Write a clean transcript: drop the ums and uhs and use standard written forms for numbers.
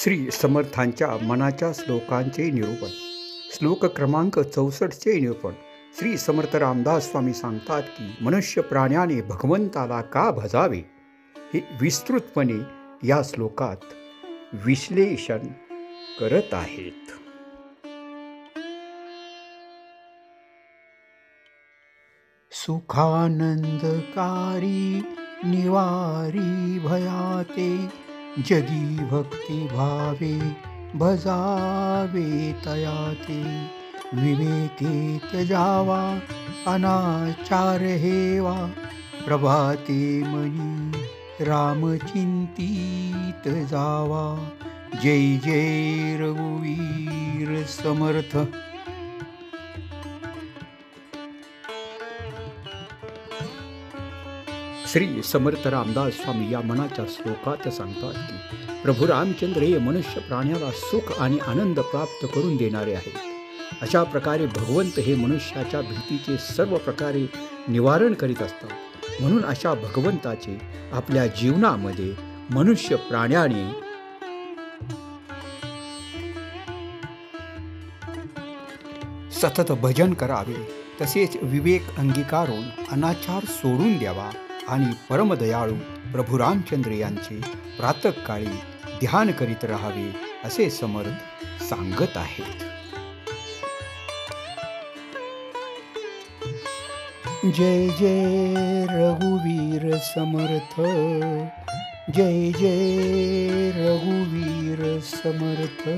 श्री समर्थांच्या मनाच्या श्लोकांचे निरूपण. श्लोक क्रमांक 64चे निरूपण. श्री समर्थ रामदास स्वामी सांगतात की मनुष्य प्राण्याने भगवंताला का भजावे हे विस्तृतपणे या श्लोकात विश्लेषण करत आहेत. सुखानंदकारी निवारी भयाते जगी भक्ती भावे भजावे तयाते. विवेके त्यजावा अनाचार हेवा प्रभाते मनी रामचिंतित जावा. जय जय रघुवीर समर्थ. श्री समर्थ रामदास स्वामी या मनाच्या श्लोकात सांगतात की प्रभू रामचंद्र हे मनुष्य प्राण्याला सुख आणि आनंद प्राप्त करून देणारे आहेत. अशा प्रकारे भगवंत हे मनुष्याच्या भीतीचे सर्व प्रकारे निवारण करीत असतात. म्हणून अशा भगवंताचे आपल्या जीवनामध्ये मनुष्य प्राण्याने सतत भजन करावे, तसेच विवेक अंगीकारून अनाचार सोडून द्यावा आणि परमदयाळू प्रभू रामचंद्र यांचे प्रातःकाळी ध्यान करीत राहावे असे समर्थ सांगत आहेत. जय जय रघुवीर समर्थ. जय जय रघुवीर समर्थ.